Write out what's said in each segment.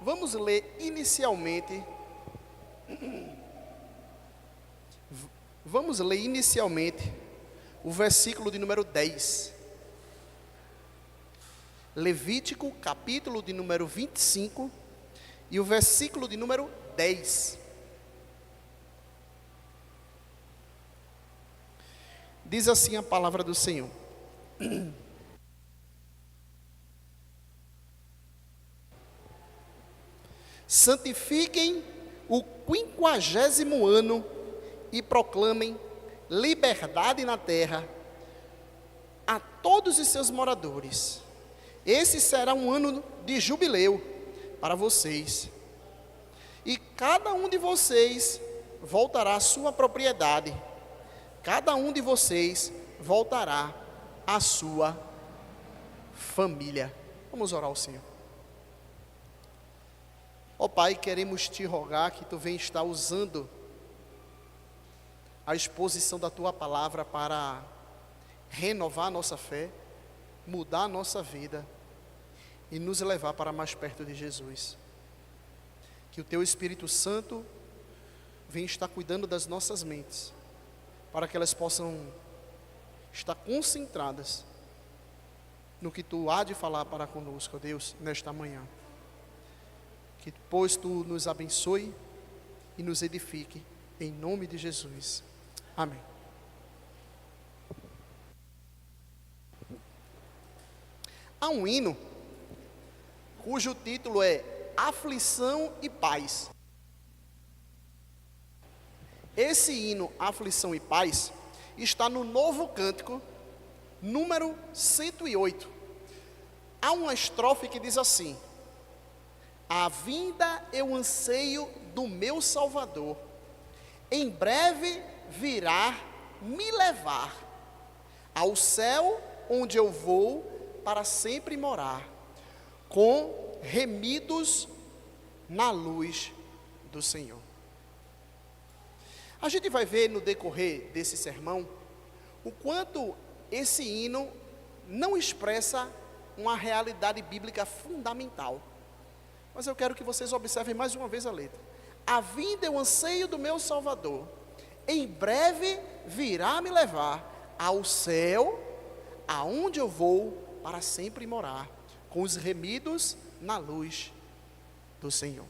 Vamos ler inicialmente. Vamos ler inicialmente o versículo de número 10. Levítico, capítulo de número 25 e o versículo de número 10. Diz assim a palavra do Senhor. Santifiquem o 50º ano e proclamem liberdade na terra a todos os seus moradores. Esse será um ano de jubileu para vocês. E cada um de vocês voltará à sua propriedade. Cada um de vocês voltará à sua família. Vamos orar ao Senhor. Ó Pai, queremos te rogar que tu venha estar usando a exposição da tua palavra para renovar a nossa fé, mudar a nossa vida e nos levar para mais perto de Jesus. Que o teu Espírito Santo venha estar cuidando das nossas mentes, para que elas possam estar concentradas no que tu há de falar para conosco, ó Deus, nesta manhã. Que pois tu nos abençoe e nos edifique, em nome de Jesus. Amém. Há um hino cujo título é Aflição e Paz. Esse hino, Aflição e Paz, está no Novo Cântico, número 108. Há uma estrofe que diz assim: a vinda eu anseio do meu Salvador, em breve virá me levar ao céu onde eu vou para sempre morar, com remidos na luz do Senhor. A gente vai ver no decorrer desse sermão o quanto esse hino não expressa uma realidade bíblica fundamental. Mas eu quero que vocês observem mais uma vez a letra. A vinda eu anseio do meu Salvador, em breve virá me levar ao céu, aonde eu vou para sempre morar, com os remidos na luz do Senhor.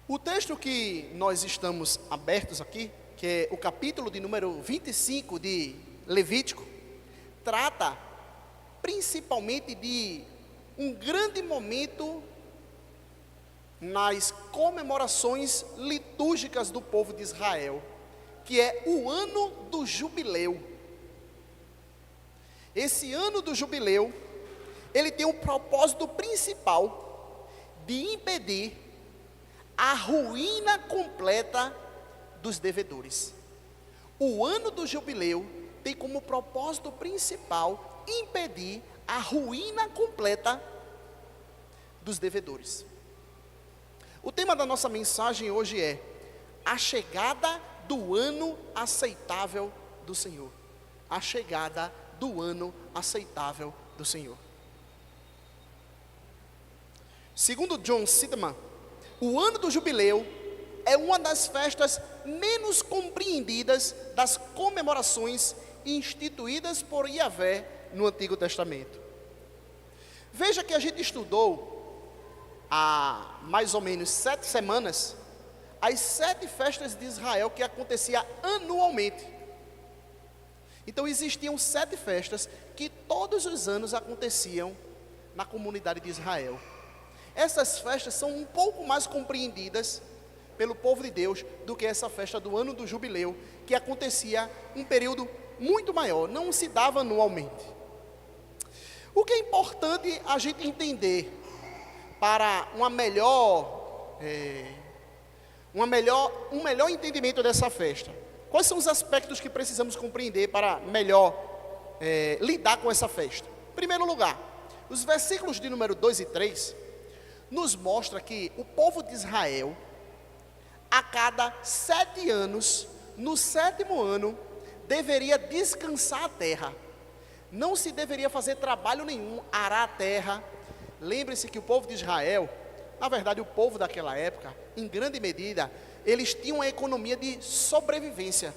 O texto que nós estamos abertos aqui, que é o capítulo de número 25 de Levítico, trata principalmente de um grande momento nas comemorações litúrgicas do povo de Israel, que é o ano do jubileu. Esse ano do jubileu, ele tem um propósito principal de impedir a ruína completa dos devedores. O ano do jubileu tem como propósito principal impedir a ruína completa dos devedores. O tema da nossa mensagem hoje é a chegada do ano aceitável do Senhor. A chegada do ano aceitável do Senhor. Segundo John Sidman, o ano do jubileu é uma das festas menos compreendidas das comemorações instituídas por Yahvé no Antigo Testamento. Veja que a gente estudou há mais ou menos 7 semanas as 7 festas de Israel que acontecia anualmente. Então existiam 7 festas que todos os anos aconteciam na comunidade de Israel. Essas festas são um pouco mais compreendidas pelo povo de Deus do que essa festa do ano do jubileu, que acontecia um período muito maior, não se dava anualmente. O que é importante a gente entender para um melhor entendimento dessa festa? Quais são os aspectos que precisamos compreender para melhor lidar com essa festa? Em primeiro lugar, os versículos de número 2 e 3 nos mostra que o povo de Israel, a cada 7 anos, no 7º ano, deveria descansar a terra. Não se deveria fazer trabalho nenhum, arar a terra, lembre-se que o povo de Israel, na verdade o povo daquela época, em grande medida, eles tinham uma economia de sobrevivência.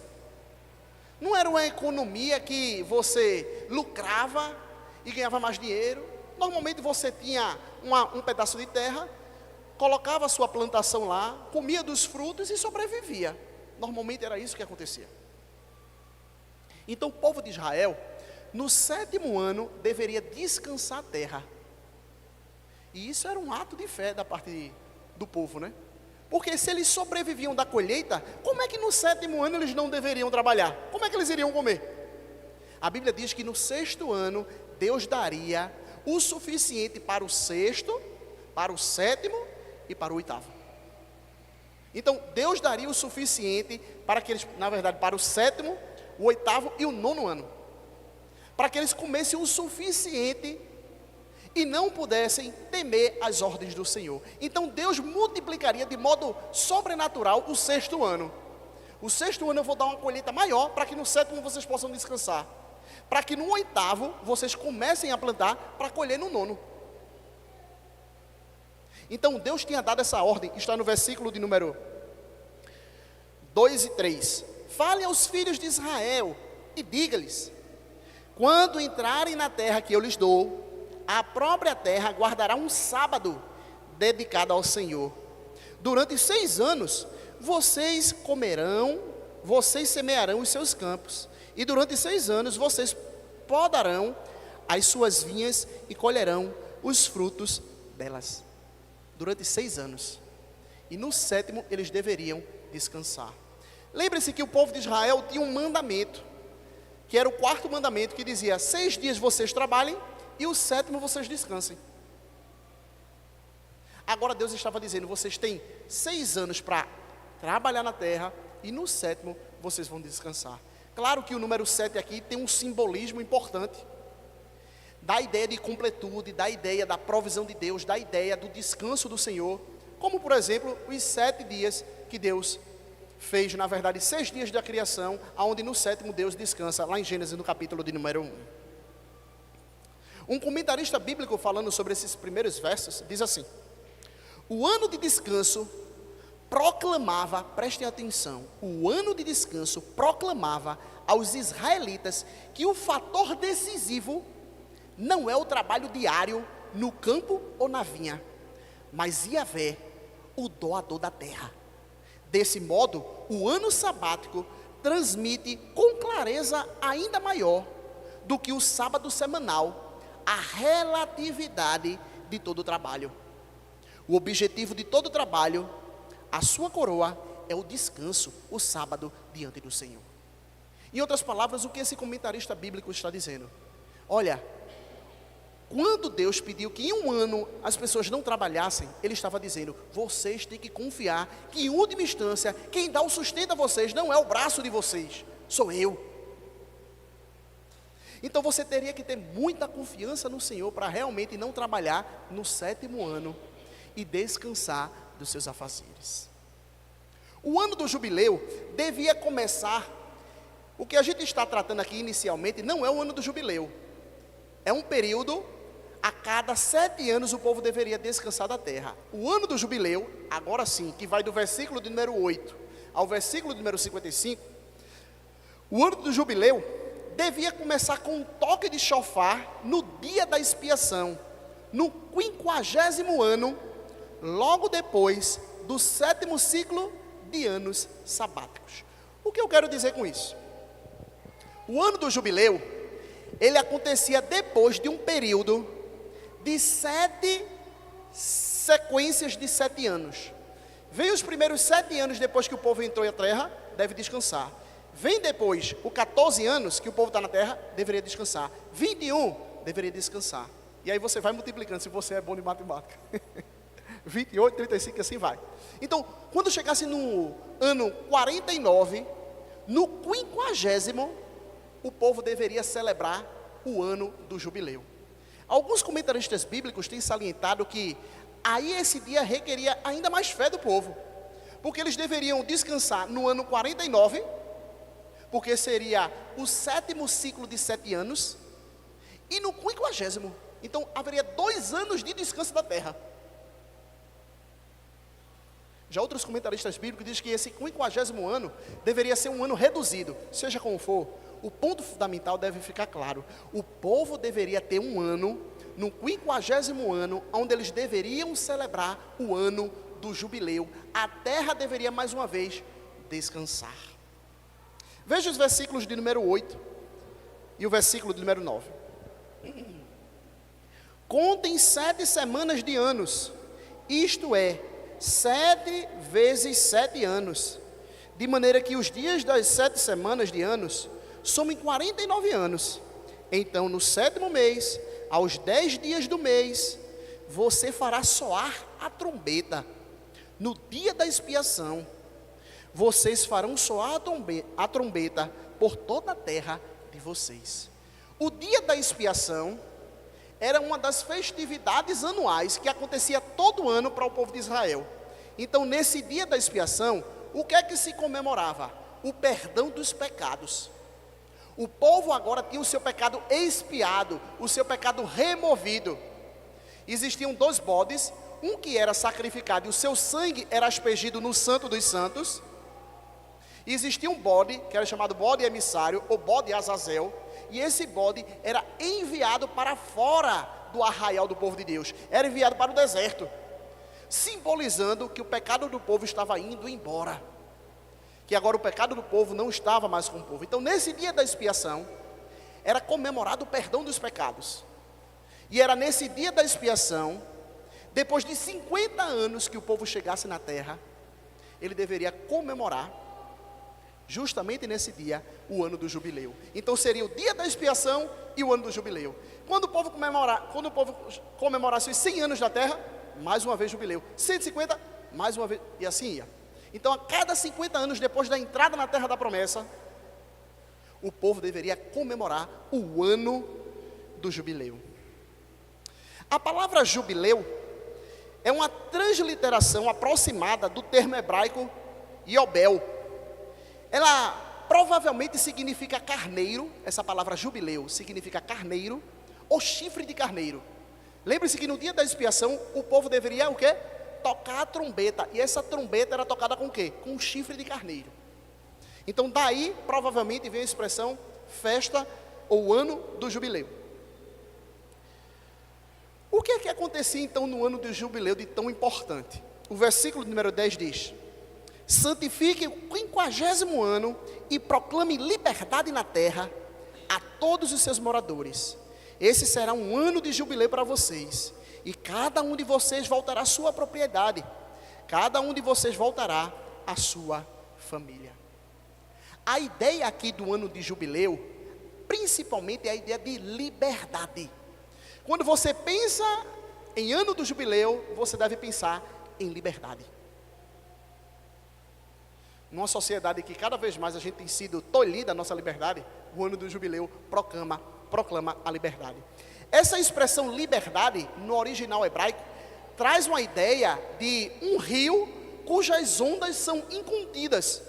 Não era uma economia que você lucrava e ganhava mais dinheiro. Normalmente você tinha um pedaço de terra, colocava a sua plantação lá, comia dos frutos e sobrevivia. Normalmente era isso que acontecia. Então o povo de Israel, no 7º ano, deveria descansar a terra. E isso era um ato de fé da parte do povo, né? Porque se eles sobreviviam da colheita, como é que no 7º ano eles não deveriam trabalhar? Como é que eles iriam comer? A Bíblia diz que no 6º ano, Deus daria o suficiente para o 6º, para o 7º e para o 8º. Então, Deus daria o suficiente para que eles, na verdade, para o 7º, o 8º e o 9º ano. Para que eles comessem o suficiente e não pudessem temer as ordens do Senhor. Então Deus multiplicaria de modo sobrenatural o 6º ano. O 6º ano eu vou dar uma colheita maior, para que no 7º vocês possam descansar. Para que no 8º vocês comecem a plantar, para colher no 9º. Então Deus tinha dado essa ordem, está no versículo de número 2 e 3. Fale aos filhos de Israel e diga-lhes: quando entrarem na terra que eu lhes dou, a própria terra guardará um sábado dedicado ao Senhor. Durante 6 anos, vocês comerão, vocês semearão os seus campos. E durante 6 anos, vocês podarão as suas vinhas e colherão os frutos delas. Durante 6 anos. E no 7º, eles deveriam descansar. Lembre-se que o povo de Israel tinha um mandamento, que era o 4º mandamento, que dizia: 6 dias vocês trabalhem, e o 7º vocês descansem. Agora Deus estava dizendo: vocês têm 6 anos para trabalhar na terra, e no 7º vocês vão descansar. Claro que o número 7 aqui tem um simbolismo importante. Dá a ideia de completude, dá a ideia da provisão de Deus, dá a ideia do descanso do Senhor. Como por exemplo, os 7 dias que Deus fez, na verdade 6 dias da criação, onde no 7º Deus descansa, lá em Gênesis no capítulo de número 1. Um comentarista bíblico falando sobre esses primeiros versos, diz assim: o ano de descanso proclamava, prestem atenção, o ano de descanso proclamava aos israelitas que o fator decisivo não é o trabalho diário no campo ou na vinha, mas Yahvé, o doador da terra. Desse modo, o ano sabático transmite com clareza ainda maior do que o sábado semanal a relatividade de todo o trabalho. O objetivo de todo o trabalho, a sua coroa, é o descanso, o sábado diante do Senhor. Em outras palavras, o que esse comentarista bíblico está dizendo? Olha, quando Deus pediu que em um ano as pessoas não trabalhassem, Ele estava dizendo: vocês têm que confiar que em última instância, quem dá o sustento a vocês não é o braço de vocês, sou eu. Então você teria que ter muita confiança no Senhor para realmente não trabalhar no 7º ano e descansar dos seus afazeres. O ano do jubileu devia começar. O que a gente está tratando aqui inicialmente não é o ano do jubileu. É um período, a cada 7 anos o povo deveria descansar da terra. O ano do jubileu, agora sim, que vai do versículo de número 8 ao versículo de número 55, o ano do jubileu devia começar com um toque de chofar no dia da expiação, no 50º ano, logo depois do 7º ciclo de anos sabáticos. O que eu quero dizer com isso? O ano do jubileu, ele acontecia depois de um período de 7 sequências de 7 anos. Vem os primeiros 7 anos depois que o povo entrou na terra, deve descansar. Vem depois os 14 anos que o povo está na terra, deveria descansar. 21, deveria descansar. E aí você vai multiplicando, se você é bom de matemática. 28, 35, assim vai. Então, quando chegasse no ano 49, no 50º, o povo deveria celebrar o ano do jubileu. Alguns comentaristas bíblicos têm salientado que aí esse dia requeria ainda mais fé do povo, porque eles deveriam descansar no ano 49, porque seria o 7º ciclo de 7 anos, e no 50º. Então haveria 2 anos de descanso da terra. Já outros comentaristas bíblicos dizem que esse 50º ano deveria ser um ano reduzido. Seja como for, o ponto fundamental deve ficar claro. O povo deveria ter um ano, no 50º ano, onde eles deveriam celebrar o ano do jubileu. A terra deveria mais uma vez descansar. Veja os versículos de número 8 e o versículo de número 9. Contem 7 semanas de anos, isto é, 7 vezes 7 anos, de maneira que os dias das 7 semanas de anos somem 49 anos. Então, no 7º mês, aos 10 dias do mês, você fará soar a trombeta. No dia da expiação, vocês farão soar a trombeta por toda a terra de vocês. O dia da expiação era uma das festividades anuais que acontecia todo ano para o povo de Israel. Então, nesse dia da expiação, o que é que se comemorava? O perdão dos pecados. O povo agora tinha o seu pecado expiado, o seu pecado removido. Existiam 2 bodes, um que era sacrificado e o seu sangue era aspergido no Santo dos Santos. E existia um bode, que era chamado bode emissário, ou bode Azazel, e esse bode era enviado para fora do arraial do povo de Deus, era enviado para o deserto, simbolizando que o pecado do povo estava indo embora, que agora o pecado do povo não estava mais com o povo. Então, nesse dia da expiação, era comemorado o perdão dos pecados, e era nesse dia da expiação, depois de 50 anos que o povo chegasse na terra, ele deveria comemorar, justamente nesse dia, o ano do jubileu. Então seria o dia da expiação e o ano do jubileu. Quando o povo comemorasse os 100 anos da terra, mais uma vez jubileu. 150, mais uma vez, e assim ia. Então a cada 50 anos depois da entrada na terra da promessa, o povo deveria comemorar o ano do jubileu. A palavra jubileu é uma transliteração aproximada do termo hebraico Yobel. Ela provavelmente significa carneiro. Essa palavra jubileu significa carneiro ou chifre de carneiro. Lembre-se que no dia da expiação o povo deveria o quê? Tocar a trombeta. E essa trombeta era tocada com o quê? Com um chifre de carneiro. Então daí provavelmente vem a expressão festa ou ano do jubileu. O que é que acontecia então no ano do jubileu de tão importante? O versículo número 10 diz: santifique o 50º ano e proclame liberdade na terra a todos os seus moradores. Esse será um ano de jubileu para vocês, e cada um de vocês voltará à sua propriedade, cada um de vocês voltará à sua família. A ideia aqui do ano de jubileu, principalmente, é a ideia de liberdade. Quando você pensa em ano do jubileu, você deve pensar em liberdade. Numa sociedade que cada vez mais a gente tem sido tolhida a nossa liberdade, o ano do jubileu proclama a liberdade. Essa expressão liberdade, no original hebraico, traz uma ideia de um rio cujas ondas são incontidas.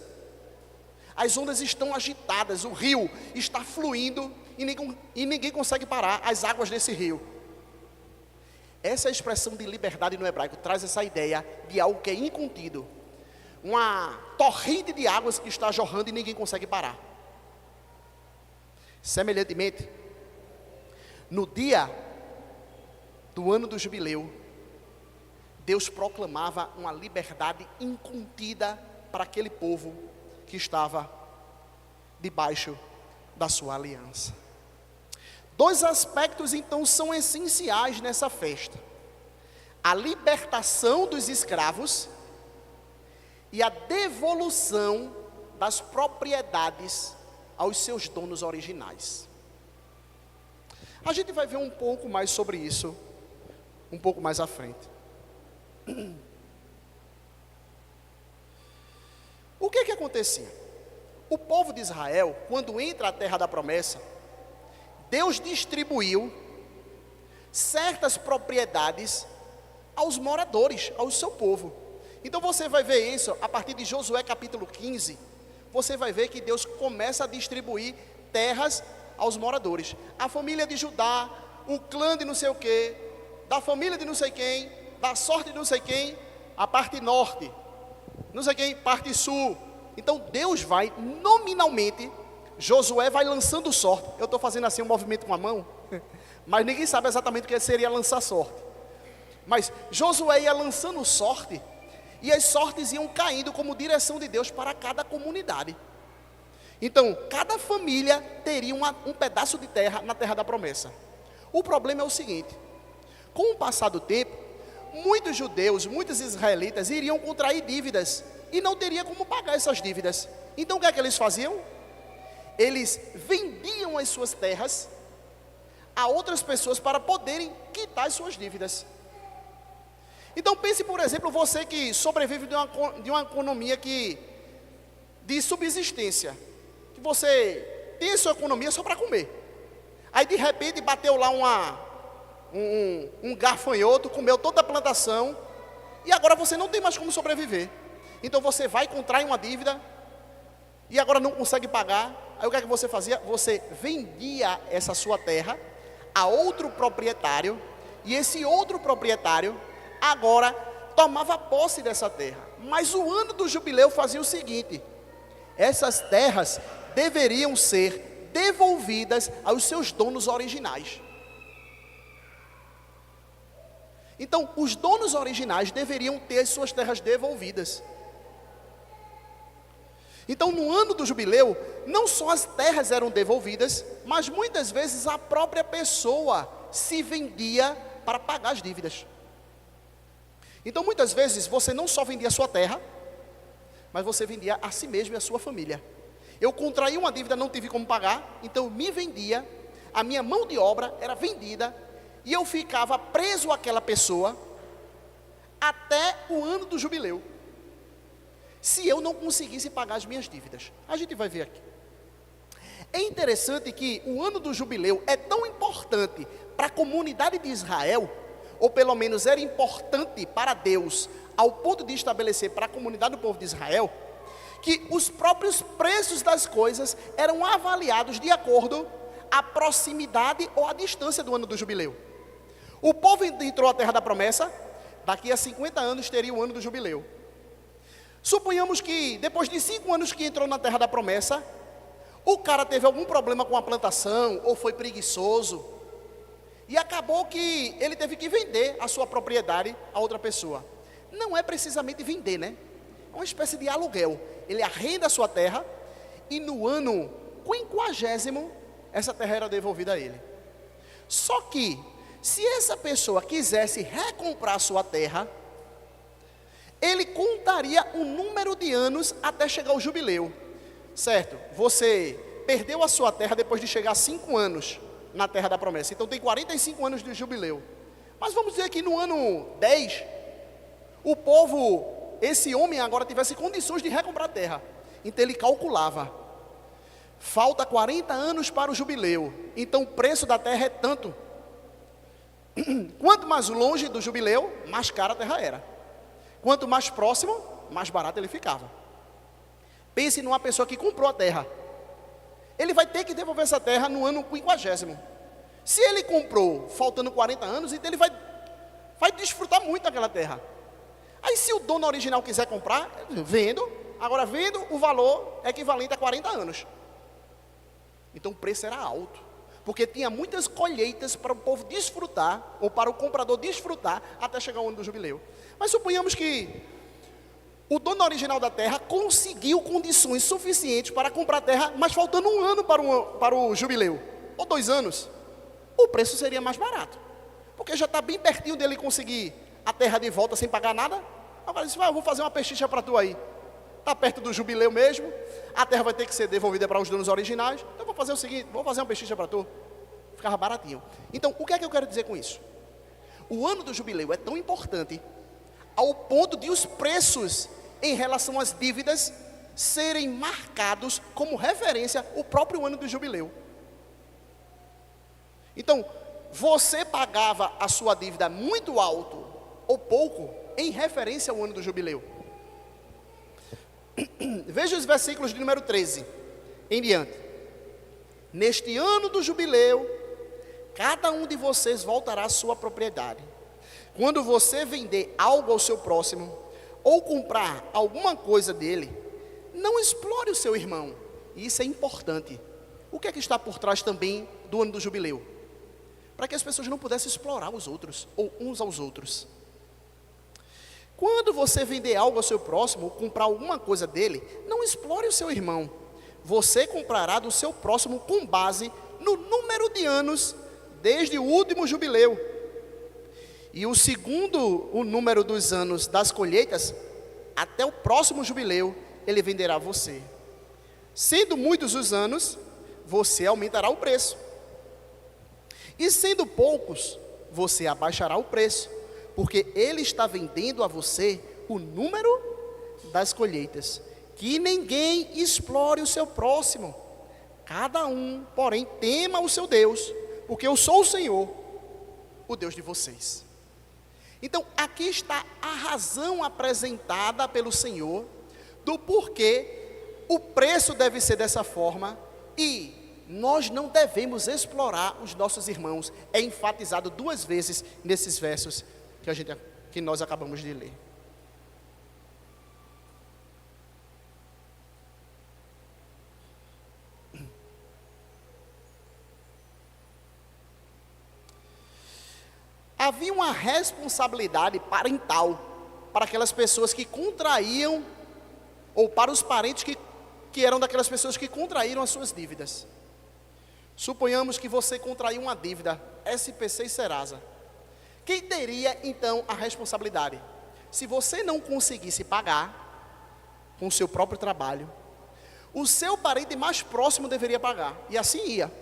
As ondas estão agitadas, o rio está fluindo e ninguém consegue parar as águas desse rio. Essa expressão de liberdade no hebraico traz essa ideia de algo que é incontido. Uma torrente de águas que está jorrando e ninguém consegue parar. Semelhantemente, no dia do ano do jubileu, Deus proclamava uma liberdade incontida para aquele povo que estava debaixo da sua aliança. 2 aspectos então são essenciais nessa festa: a libertação dos escravos e a devolução das propriedades aos seus donos originais. A gente vai ver um pouco mais sobre isso um pouco mais à frente. O que acontecia? O povo de Israel, quando entra à terra da promessa, Deus distribuiu certas propriedades aos moradores, ao seu povo. Então você vai ver isso a partir de Josué capítulo 15. Você vai ver que Deus começa a distribuir terras aos moradores. A família de Judá, o clã de não sei o quê, da família de não sei quem, da sorte de não sei quem, a parte norte, não sei quem, parte sul. Então Deus vai, nominalmente, Josué vai lançando sorte. Eu estou fazendo assim um movimento com a mão, mas ninguém sabe exatamente o que seria lançar sorte. Mas Josué ia lançando sorte, e as sortes iam caindo como direção de Deus para cada comunidade. Então, cada família teria um pedaço de terra na terra da promessa. O problema é o seguinte: com o passar do tempo, muitos judeus, muitos israelitas iriam contrair dívidas e não teria como pagar essas dívidas. Então o que é que eles faziam? Eles vendiam as suas terras a outras pessoas para poderem quitar as suas dívidas. Então pense, por exemplo, você que sobrevive de uma economia de subsistência, que você tem a sua economia só para comer. Aí de repente bateu lá um gafanhoto, comeu toda a plantação, e agora você não tem mais como sobreviver. Então você vai contrair uma dívida, e agora não consegue pagar. Aí o que é que você fazia? Você vendia essa sua terra a outro proprietário, e esse outro proprietário agora tomava posse dessa terra. Mas o ano do jubileu fazia o seguinte: essas terras deveriam ser devolvidas aos seus donos originais. Então, os donos originais deveriam ter as suas terras devolvidas. Então, no ano do jubileu, não só as terras eram devolvidas, mas muitas vezes a própria pessoa se vendia para pagar as dívidas. Então, muitas vezes, você não só vendia a sua terra, mas você vendia a si mesmo e a sua família. Eu contraí uma dívida, não tive como pagar, então eu me vendia, a minha mão de obra era vendida, e eu ficava preso àquela pessoa até o ano do jubileu, se eu não conseguisse pagar as minhas dívidas. A gente vai ver aqui. É interessante que o ano do jubileu é tão importante para a comunidade de Israel, ou pelo menos era importante para Deus, ao ponto de estabelecer para a comunidade do povo de Israel, que os próprios preços das coisas eram avaliados de acordo à proximidade ou à distância do ano do jubileu. O povo entrou à terra da promessa, daqui a 50 anos teria o ano do jubileu. Suponhamos que depois de 5 anos que entrou na terra da promessa, o cara teve algum problema com a plantação, ou foi preguiçoso, e acabou que ele teve que vender a sua propriedade a outra pessoa. Não é precisamente vender, né? É uma espécie de aluguel. Ele arrenda a sua terra, e no ano 50º, essa terra era devolvida a ele. Só que, se essa pessoa quisesse recomprar a sua terra, ele contaria um número de anos até chegar ao jubileu. Certo? Você perdeu a sua terra depois de chegar a 5 anos na terra da promessa. Então tem 45 anos de jubileu. Mas vamos dizer que no ano 10, o povo, esse homem agora tivesse condições de recomprar a terra. Então ele calculava: falta 40 anos para o jubileu, então o preço da terra é tanto. Quanto mais longe do jubileu, mais cara a terra era. Quanto mais próximo, mais barato ele ficava. Pense numa pessoa que comprou a terra. Ele vai ter que devolver essa terra no ano 50º. Se ele comprou faltando 40 anos, então ele vai desfrutar muito daquela terra. Aí se o dono original quiser comprar, vendo. Agora vendo, o valor é equivalente a 40 anos. Então o preço era alto, porque tinha muitas colheitas para o povo desfrutar, ou para o comprador desfrutar, até chegar o ano do jubileu. Mas suponhamos que o dono original da terra conseguiu condições suficientes para comprar a terra, mas faltando 1 ano para o jubileu, ou 2 anos, o preço seria mais barato, porque já está bem pertinho dele conseguir a terra de volta sem pagar nada. Agora ele disse: eu vou fazer uma pechincha para tu aí, está perto do jubileu mesmo, a terra vai ter que ser devolvida para os donos originais, então eu vou fazer o seguinte, vou fazer uma pechincha para tu, ficava baratinho. Então o que é que eu quero dizer com isso? O ano do jubileu é tão importante ao ponto de os preços em relação às dívidas serem marcados como referência o próprio ano do jubileu. Então, você pagava a sua dívida muito alto ou pouco em referência ao ano do jubileu. Veja os versículos de número 13 em diante. Neste ano do jubileu, cada um de vocês voltará à sua propriedade. Quando você vender algo ao seu próximo, ou comprar alguma coisa dele, não explore o seu irmão. E isso é importante. O que é que está por trás também do ano do jubileu? Para que as pessoas não pudessem explorar os outros, ou uns aos outros. Quando você vender algo ao seu próximo, ou comprar alguma coisa dele, não explore o seu irmão. Você comprará do seu próximo com base no número de anos desde o último jubileu. E o segundo, o número dos anos das colheitas, até o próximo jubileu, ele venderá a você. Sendo muitos os anos, você aumentará o preço. E sendo poucos, você abaixará o preço, porque ele está vendendo a você o número das colheitas. Que ninguém explore o seu próximo. Cada um, porém, tema o seu Deus, porque eu sou o Senhor, o Deus de vocês. Então, aqui está a razão apresentada pelo Senhor do porquê o preço deve ser dessa forma e nós não devemos explorar os nossos irmãos. É enfatizado 2 vezes nesses versos que nós acabamos de ler. Havia uma responsabilidade parental para aquelas pessoas que contraíam, ou para os parentes que eram daquelas pessoas que contraíram as suas dívidas. Suponhamos que você contraiu uma dívida, SPC e Serasa. Quem teria então a responsabilidade? Se você não conseguisse pagar com o seu próprio trabalho, o seu parente mais próximo deveria pagar, e assim ia,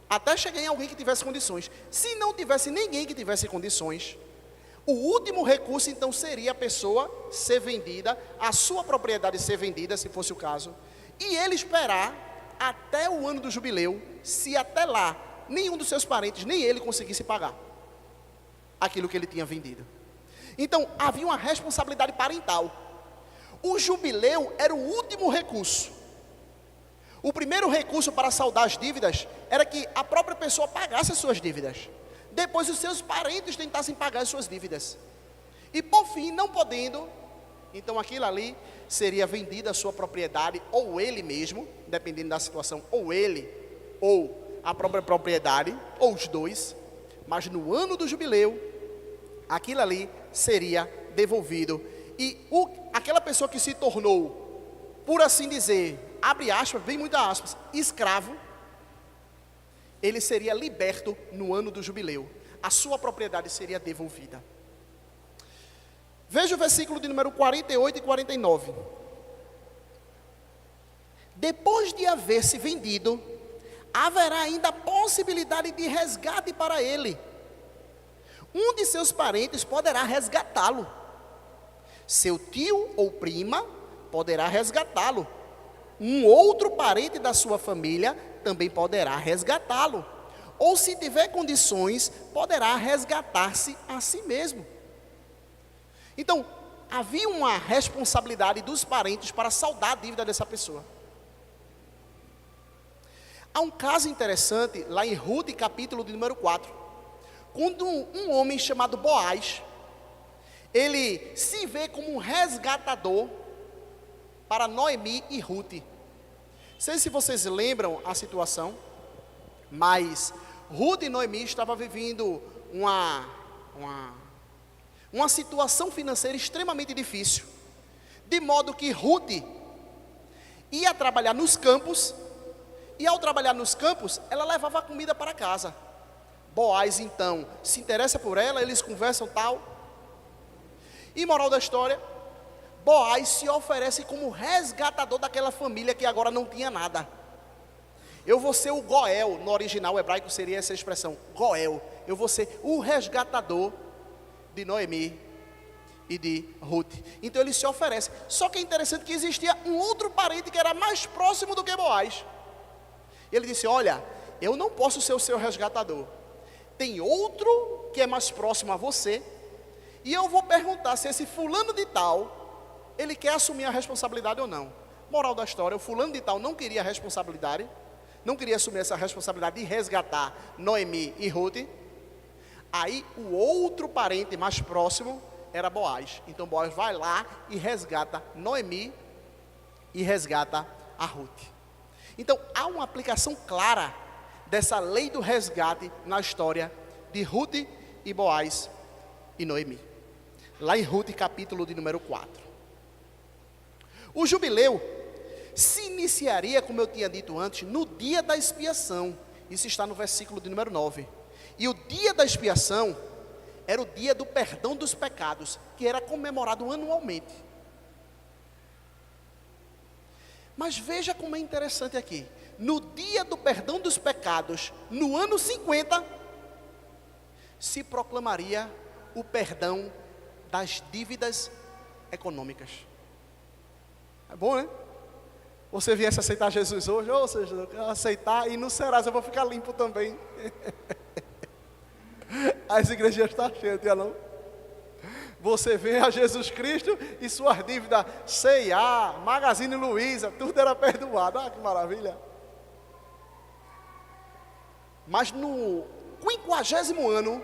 até chegar em alguém que tivesse condições. Se não tivesse ninguém que tivesse condições, o último recurso então seria a pessoa ser vendida, a sua propriedade ser vendida, se fosse o caso, e ele esperar até o ano do jubileu, se até lá nenhum dos seus parentes, nem ele conseguisse pagar aquilo que ele tinha vendido. Então havia uma responsabilidade parental. O jubileu era o último recurso. O primeiro recurso para saldar as dívidas era que a própria pessoa pagasse as suas dívidas. Depois os seus parentes tentassem pagar as suas dívidas. E por fim, não podendo, então aquilo ali seria vendida a sua propriedade, ou ele mesmo, dependendo da situação, ou ele, ou a própria propriedade, ou os dois. Mas no ano do jubileu, aquilo ali seria devolvido. E aquela pessoa que se tornou, por assim dizer, abre aspas, bem muitas aspas, escravo, ele seria liberto no ano do jubileu. A sua propriedade seria devolvida. Veja o versículo de número 48 e 49. Depois de haver se vendido, haverá ainda a possibilidade de resgate para ele. Um de seus parentes poderá resgatá-lo. Seu tio ou prima poderá resgatá-lo. Um outro parente da sua família também poderá resgatá-lo. Ou, se tiver condições, poderá resgatar-se a si mesmo. Então, havia uma responsabilidade dos parentes para saldar a dívida dessa pessoa. Há um caso interessante lá em Ruth, capítulo de número 4, quando um homem chamado Boaz, ele se vê como um resgatador para Noemi e Ruth. Não sei se vocês lembram a situação, mas Ruth e Noemi estavam vivendo uma situação financeira extremamente difícil, de modo que Ruth ia trabalhar nos campos, e ao trabalhar nos campos, ela levava comida para casa. Boaz então se interessa por ela, eles conversam tal, e moral da história, Boaz se oferece como resgatador daquela família que agora não tinha nada. Eu vou ser o Goel, no original hebraico seria essa expressão, Goel. Eu vou ser o resgatador de Noemi e de Ruth. Então ele se oferece. Só que é interessante que existia um outro parente que era mais próximo do que Boaz. Ele disse: olha, eu não posso ser o seu resgatador. Tem outro que é mais próximo a você, e eu vou perguntar se esse fulano de tal, ele quer assumir a responsabilidade ou não. Moral da história, o fulano de tal não queria a responsabilidade, não queria assumir essa responsabilidade de resgatar Noemi e Ruth, aí o outro parente mais próximo era Boaz. Então Boaz vai lá e resgata Noemi e resgata a Ruth. Então há uma aplicação clara dessa lei do resgate na história de Ruth e Boaz e Noemi. Lá em Ruth, capítulo de número 4. O jubileu se iniciaria, como eu tinha dito antes, no dia da expiação. Isso está no versículo de número 9. E o dia da expiação era o dia do perdão dos pecados, que era comemorado anualmente. Mas veja como é interessante aqui. No dia do perdão dos pecados, no ano 50, se proclamaria o perdão das dívidas econômicas. É bom, né? Você viesse aceitar Jesus hoje, ou seja, eu quero aceitar e no Serasa eu vou ficar limpo também. As igrejas estão cheias, não? Você vem a Jesus Cristo e suas dívidas, C&A, Magazine Luiza, tudo era perdoado. Ah, que maravilha. Mas no 50º ano,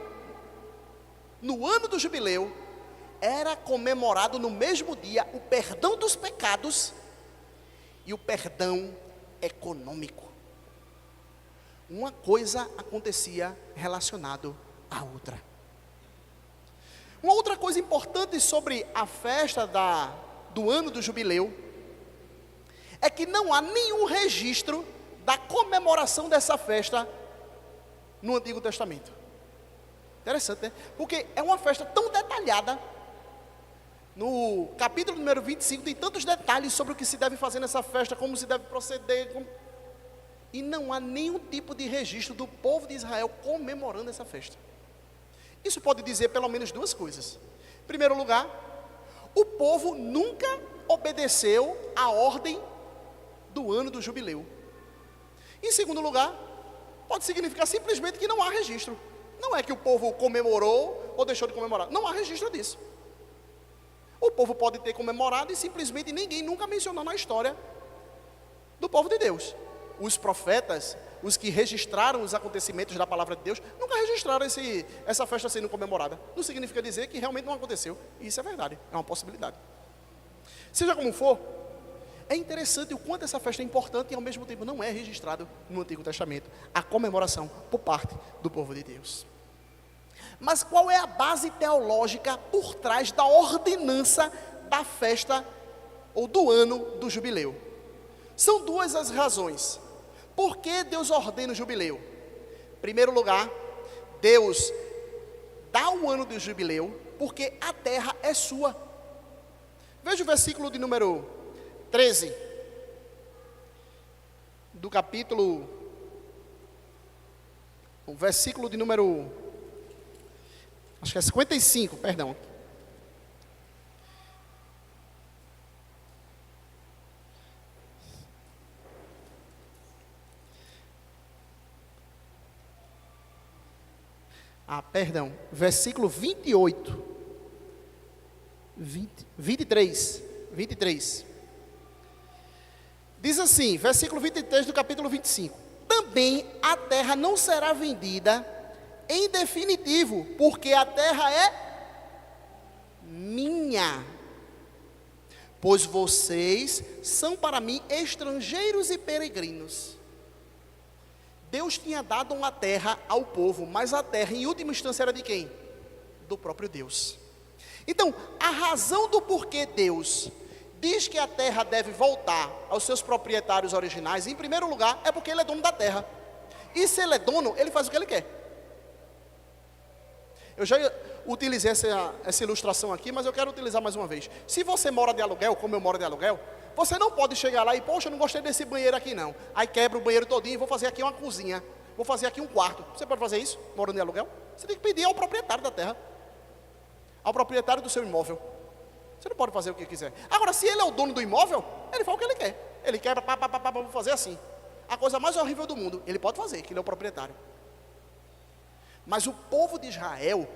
no ano do jubileu, era comemorado no mesmo dia o perdão dos pecados e o perdão econômico. Uma coisa acontecia relacionado à outra. Uma outra coisa importante sobre a festa do ano do jubileu é que não há nenhum registro da comemoração dessa festa no Antigo Testamento. Interessante, né? Porque é uma festa tão detalhada. No capítulo número 25 tem tantos detalhes sobre o que se deve fazer nessa festa, como se deve proceder. E não há nenhum tipo de registro do povo de Israel comemorando essa festa. Isso pode dizer pelo menos duas coisas. Em primeiro lugar, o povo nunca obedeceu à ordem do ano do jubileu. Em segundo lugar, pode significar simplesmente que não há registro. Não é que o povo comemorou ou deixou de comemorar. Não há registro disso. O povo pode ter comemorado e simplesmente ninguém nunca mencionou na história do povo de Deus. Os profetas, os que registraram os acontecimentos da palavra de Deus, nunca registraram essa festa sendo comemorada. Não significa dizer que realmente não aconteceu. Isso é verdade, é uma possibilidade. Seja como for, é interessante o quanto essa festa é importante e ao mesmo tempo não é registrado no Antigo Testamento. A comemoração por parte do povo de Deus. Mas qual é a base teológica por trás da ordenança da festa ou do ano do jubileu? São duas as razões. Por que Deus ordena o jubileu? Em primeiro lugar, Deus dá o ano do jubileu porque a terra é sua. Veja o versículo de número 13 do capítulo, o versículo de número, acho que é 55, perdão. Perdão, versículo 28, 23. Diz assim, versículo 23 do capítulo 25. Também a terra não será vendida em definitivo, porque a terra é minha. Pois vocês são para mim estrangeiros e peregrinos. Deus tinha dado uma terra ao povo, mas a terra em última instância era de quem? Do próprio Deus. Então, a razão do porquê Deus diz que a terra deve voltar aos seus proprietários originais, em primeiro lugar, é porque Ele é dono da terra. E se Ele é dono, Ele faz o que Ele quer. Eu já utilizei essa ilustração aqui, mas eu quero utilizar mais uma vez. Se você mora de aluguel, como eu moro de aluguel, você não pode chegar lá e, poxa, eu não gostei desse banheiro aqui não. Aí quebra o banheiro todinho e vou fazer aqui uma cozinha. Vou fazer aqui um quarto. Você pode fazer isso, morando de aluguel? Você tem que pedir ao proprietário da terra. Ao proprietário do seu imóvel. Você não pode fazer o que quiser. Agora, se ele é o dono do imóvel, ele faz o que ele quer. Ele quebra, vou fazer assim. A coisa mais horrível do mundo, ele pode fazer, que ele é o proprietário. Mas o povo de Israel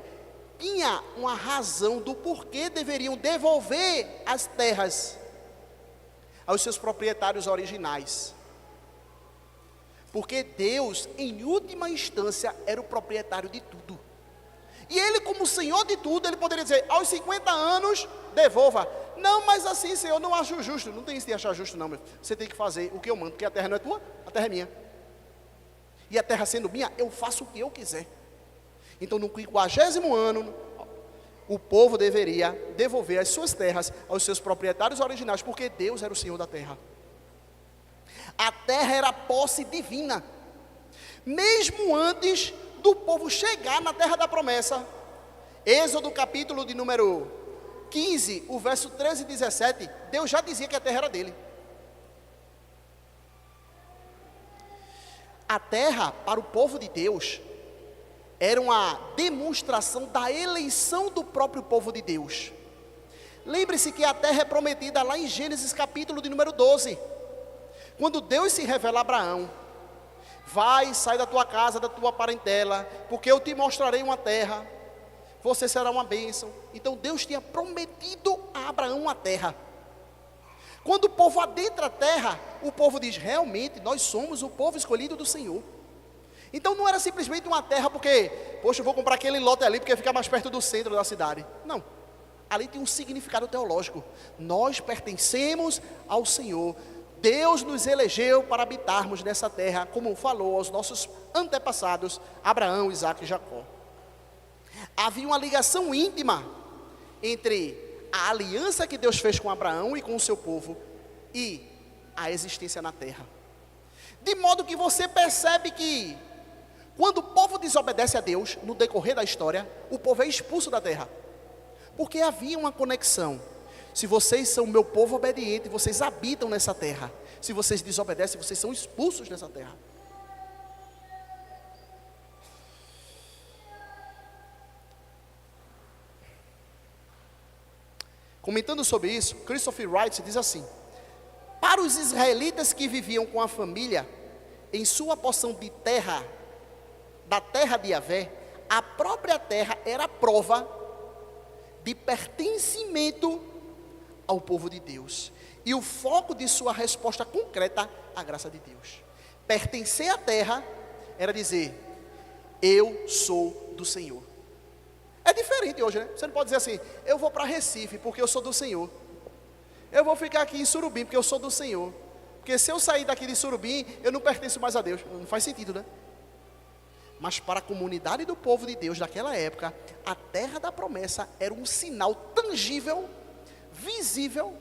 tinha uma razão do porquê deveriam devolver as terras aos seus proprietários originais. Porque Deus, em última instância, era o proprietário de tudo. E ele, como Senhor de tudo, ele poderia dizer, aos 50 anos, devolva. Não, mas assim, Senhor, não acho justo. Não tem isso de achar justo, não, meu. Você tem que fazer o que eu mando, porque a terra não é tua, a terra é minha. E a terra sendo minha, eu faço o que eu quiser. Então, no 50º ano, o povo deveria devolver as suas terras aos seus proprietários originais, porque Deus era o Senhor da terra. A terra era posse divina. Mesmo antes do povo chegar na terra da promessa. Êxodo capítulo de número 15, o verso 13 e 17, Deus já dizia que a terra era dele. A terra, para o povo de Deus, era uma demonstração da eleição do próprio povo de Deus. Lembre-se que a terra é prometida lá em Gênesis capítulo de número 12. Quando Deus se revela a Abraão, vai, sai da tua casa, da tua parentela, porque eu te mostrarei uma terra, você será uma bênção. Então Deus tinha prometido a Abraão uma terra. Quando o povo adentra a terra, o povo diz, realmente, nós somos o povo escolhido do Senhor. Então não era simplesmente uma terra porque, poxa, eu vou comprar aquele lote ali porque fica mais perto do centro da cidade. Não, ali tem um significado teológico. Nós pertencemos ao Senhor. Deus nos elegeu para habitarmos nessa terra, como falou aos nossos antepassados, Abraão, Isaque e Jacó. Havia uma ligação íntima entre a aliança que Deus fez com Abraão e com o seu povo e a existência na terra. De modo que você percebe que, quando o povo desobedece a Deus, no decorrer da história, o povo é expulso da terra. Porque havia uma conexão. Se vocês são meu povo obediente, vocês habitam nessa terra. Se vocês desobedecem, vocês são expulsos dessa terra. Comentando sobre isso, Christopher Wright diz assim: para os israelitas que viviam com a família em sua porção de terra, da terra de Yahvé, a própria terra era prova de pertencimento ao povo de Deus, e o foco de sua resposta concreta à graça de Deus. Pertencer à terra era dizer, eu sou do Senhor. É diferente hoje, né? Você não pode dizer assim, eu vou para Recife porque eu sou do Senhor, eu vou ficar aqui em Surubim porque eu sou do Senhor, porque se eu sair daqui de Surubim, eu não pertenço mais a Deus. Não faz sentido, né? Mas para a comunidade do povo de Deus daquela época, a terra da promessa era um sinal tangível, visível,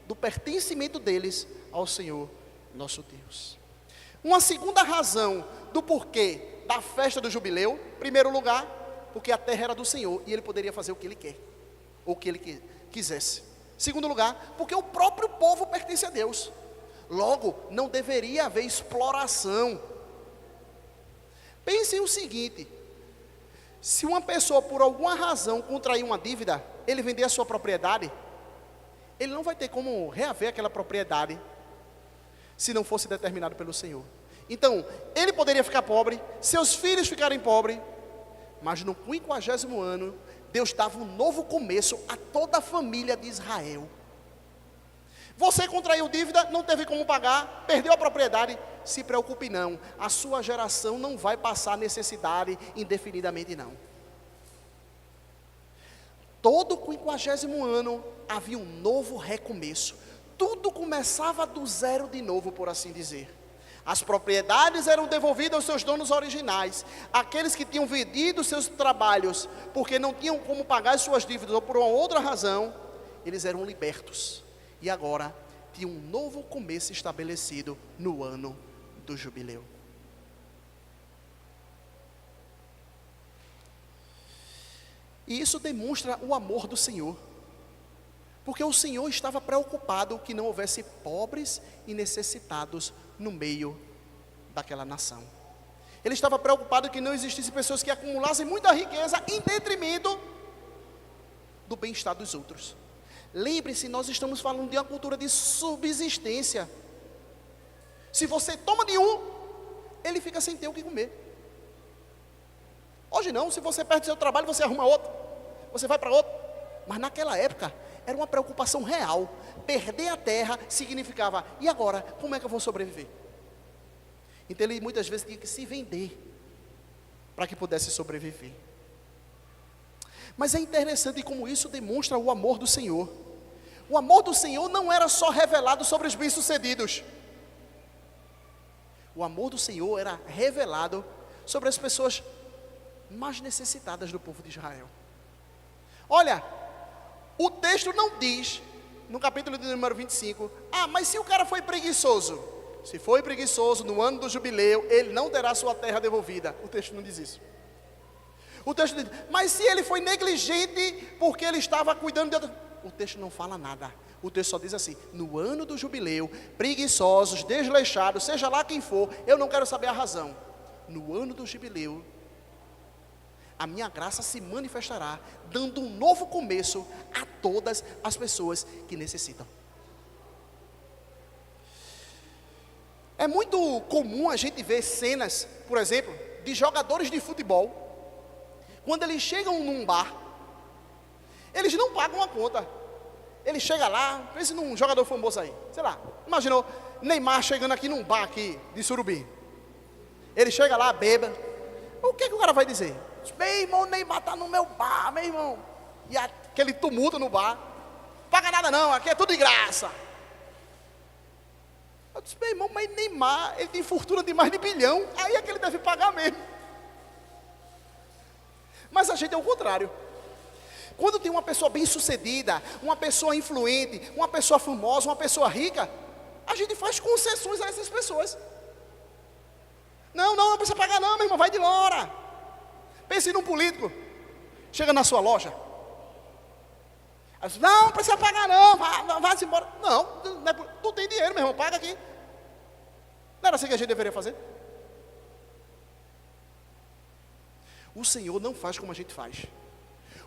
do pertencimento deles ao Senhor nosso Deus. Uma segunda razão do porquê da festa do jubileu, em primeiro lugar, porque a terra era do Senhor e ele poderia fazer o que ele quer, ou o que ele quisesse. Segundo lugar, porque o próprio povo pertence a Deus, logo não deveria haver exploração. Pensem o seguinte: se uma pessoa por alguma razão contrair uma dívida, ele vender a sua propriedade, ele não vai ter como reaver aquela propriedade se não fosse determinado pelo Senhor. Então, ele poderia ficar pobre, seus filhos ficarem pobres, mas no 50º ano, Deus dava um novo começo a toda a família de Israel. Você contraiu dívida, não teve como pagar, perdeu a propriedade, se preocupe não, a sua geração não vai passar necessidade indefinidamente não. Todo 50º ano havia um novo recomeço, tudo começava do zero de novo, por assim dizer. As propriedades eram devolvidas aos seus donos originais. Aqueles que tinham vendido seus trabalhos porque não tinham como pagar as suas dívidas ou por uma outra razão, eles eram libertos. E agora tinha um novo começo estabelecido no ano do jubileu. E isso demonstra o amor do Senhor. Porque o Senhor estava preocupado que não houvesse pobres e necessitados no meio daquela nação. Ele estava preocupado que não existissem pessoas que acumulassem muita riqueza em detrimento do bem-estar dos outros. Lembre-se, nós estamos falando de uma cultura de subsistência. Se você toma de um, ele fica sem ter o que comer. Hoje não, se você perde seu trabalho, você arruma outro, você vai para outro. Mas naquela época, era uma preocupação real. Perder a terra significava, e agora, como é que eu vou sobreviver? Então ele muitas vezes tinha que se vender para que pudesse sobreviver. Mas é interessante como isso demonstra o amor do Senhor. O amor do Senhor não era só revelado sobre os bem-sucedidos. O amor do Senhor era revelado sobre as pessoas mais necessitadas do povo de Israel. Olha, o texto não diz, no capítulo de número 25, mas se o cara foi preguiçoso, se foi preguiçoso no ano do jubileu, ele não terá sua terra devolvida. O texto não diz isso. O texto diz, mas se ele foi negligente porque ele estava cuidando de outro... O texto não fala nada. O texto só diz assim: no ano do jubileu, preguiçosos, desleixados, seja lá quem for, eu não quero saber a razão. No ano do jubileu, a minha graça se manifestará, dando um novo começo a todas as pessoas que necessitam. É muito comum a gente ver cenas, por exemplo, de jogadores de futebol. Quando eles chegam num bar, eles não pagam a conta. Ele chega lá, pense num jogador famoso aí, sei lá, imaginou Neymar chegando aqui num bar aqui de Surubim. Ele chega lá, beba. O que o cara vai dizer? Meu irmão, o Neymar está no meu bar, meu irmão. E aquele tumulto no bar. Não paga nada não, aqui é tudo de graça. Eu disse, meu irmão, mas Neymar, ele tem fortuna de mais de 1 bilhão. Aí é que ele deve pagar mesmo. Mas a gente é o contrário. Quando tem uma pessoa bem sucedida, uma pessoa influente, uma pessoa famosa, uma pessoa rica, a gente faz concessões a essas pessoas. Não precisa pagar não, meu irmão, vai de hora. Pense num político, chega na sua loja, diz, não precisa pagar não, vá-se embora. Não, tu tem dinheiro, meu irmão, paga aqui. Não era assim que a gente deveria fazer? O Senhor não faz como a gente faz.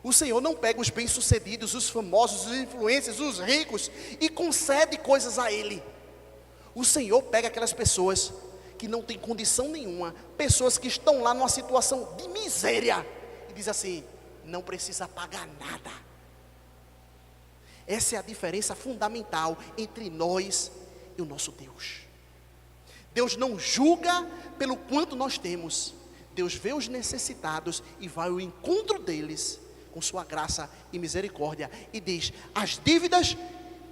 O Senhor não pega os bem-sucedidos, os famosos, os influencers, os ricos e concede coisas a Ele. O Senhor pega aquelas pessoas que não têm condição nenhuma, pessoas que estão lá numa situação de miséria, e diz assim, não precisa pagar nada. Essa é a diferença fundamental entre nós e o nosso Deus. Deus não julga pelo quanto nós temos. Deus vê os necessitados e vai ao encontro deles com sua graça e misericórdia e diz, as dívidas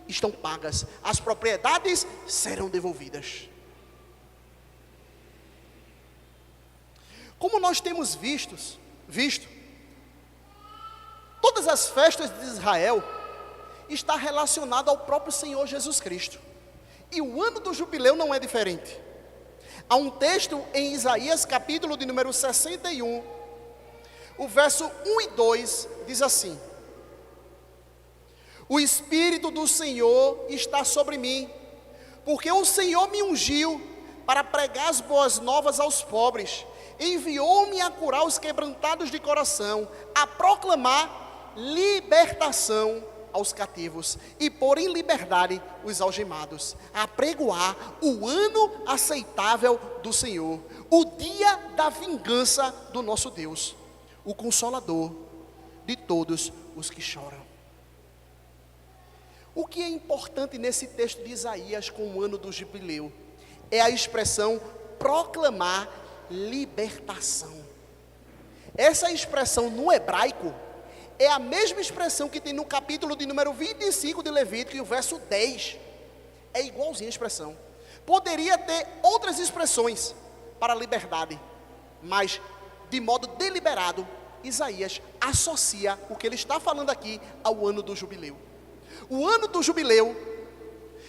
estão pagas, as propriedades serão devolvidas. Como nós temos visto, todas as festas de Israel está relacionado ao próprio Senhor Jesus Cristo. E o ano do jubileu não é diferente. Há um texto em Isaías, capítulo de número 61, o verso 1 e 2, diz assim: o Espírito do Senhor está sobre mim, porque o Senhor me ungiu para pregar as boas novas aos pobres, enviou-me a curar os quebrantados de coração, a proclamar libertação aos cativos e pôr em liberdade os algemados, a pregoar o ano aceitável do Senhor, o dia da vingança do nosso Deus, o consolador de todos os que choram. O que é importante nesse texto de Isaías com o ano do jubileu é a expressão proclamar libertação. Essa expressão no hebraico é a mesma expressão que tem no capítulo de número 25 de Levítico e o verso 10. É igualzinha a expressão. Poderia ter outras expressões para a liberdade, mas de modo deliberado, Isaías associa o que ele está falando aqui ao ano do jubileu. O ano do jubileu,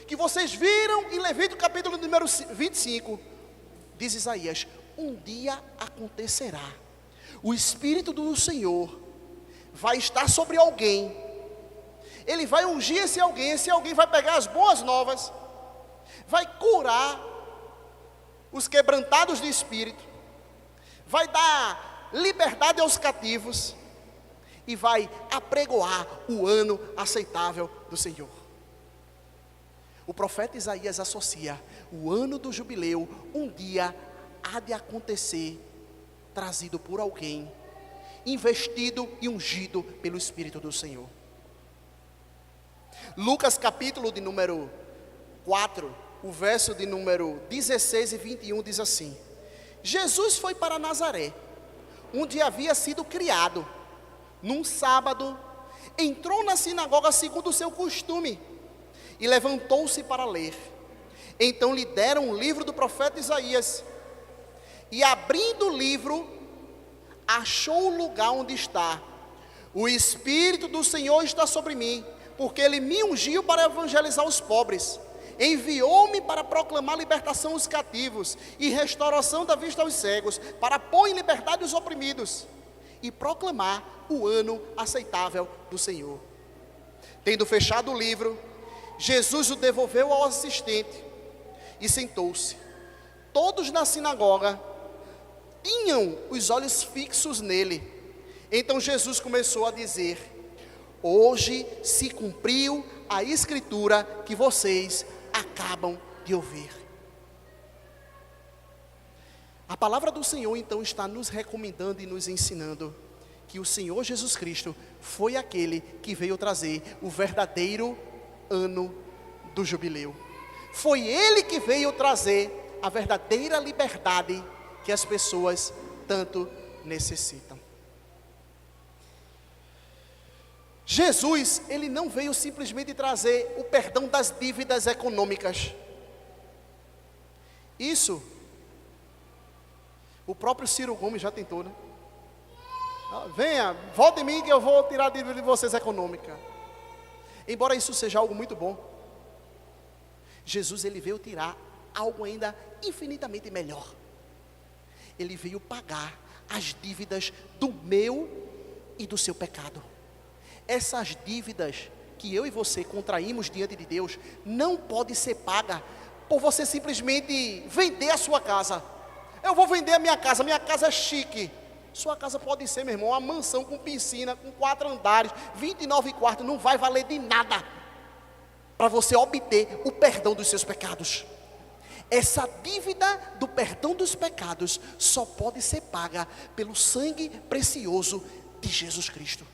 que vocês viram em Levítico capítulo número 25, diz Isaías, um dia acontecerá. O Espírito do Senhor vai estar sobre alguém. Ele vai ungir esse alguém vai pegar as boas novas, vai curar os quebrantados de espírito, vai dar liberdade aos cativos e vai apregoar o ano aceitável do Senhor. O profeta Isaías associa o ano do jubileu, um dia há de acontecer, trazido por alguém, investido e ungido pelo Espírito do Senhor. Lucas capítulo de número 4, o verso de número 16 e 21 diz assim: Jesus foi para Nazaré, onde havia sido criado. Num sábado, entrou na sinagoga segundo o seu costume e levantou-se para ler. Então lhe deram um livro do profeta Isaías, e abrindo o livro, achou o lugar onde está: o Espírito do Senhor está sobre mim, porque Ele me ungiu para evangelizar os pobres, enviou-me para proclamar libertação aos cativos e restauração da vista aos cegos, para pôr em liberdade os oprimidos e proclamar o ano aceitável do Senhor. Tendo fechado o livro, Jesus o devolveu ao assistente e sentou-se. Todos na sinagoga tinham os olhos fixos nele. Então Jesus começou a dizer: hoje se cumpriu a escritura que vocês acabam de ouvir. A palavra do Senhor então está nos recomendando e nos ensinando que o Senhor Jesus Cristo foi aquele que veio trazer o verdadeiro ano do jubileu. Foi Ele que veio trazer a verdadeira liberdade que as pessoas tanto necessitam. Jesus, Ele não veio simplesmente trazer o perdão das dívidas econômicas. Isso, o próprio Ciro Gomes já tentou, né? Venha, volte em mim que eu vou tirar a dívida de vocês econômica. Embora isso seja algo muito bom, Jesus, Ele veio tirar algo ainda infinitamente melhor. Ele veio pagar as dívidas do meu e do seu pecado. Essas dívidas que eu e você contraímos diante de Deus não pode ser paga por você simplesmente vender a sua casa. Eu vou vender a minha casa é chique. Sua casa pode ser, meu irmão, uma mansão com piscina, com 4 andares, 29 quartos, não vai valer de nada para você obter o perdão dos seus pecados. Essa dívida do perdão dos pecados só pode ser paga pelo sangue precioso de Jesus Cristo.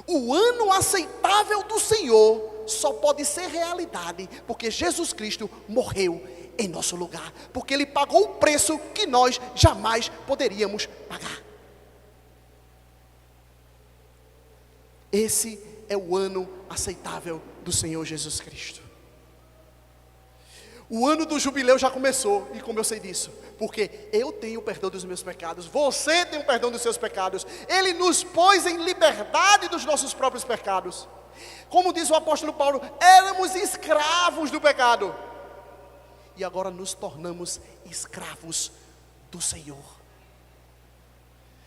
O ano aceitável do Senhor só pode ser realidade porque Jesus Cristo morreu em nosso lugar, porque Ele pagou o preço que nós jamais poderíamos pagar. Esse é o ano aceitável do Senhor Jesus Cristo. O ano do jubileu já começou, e como eu sei disso? Porque eu tenho o perdão dos meus pecados, você tem o perdão dos seus pecados, Ele nos pôs em liberdade dos nossos próprios pecados. Como diz o apóstolo Paulo, éramos escravos do pecado, e agora nos tornamos escravos do Senhor.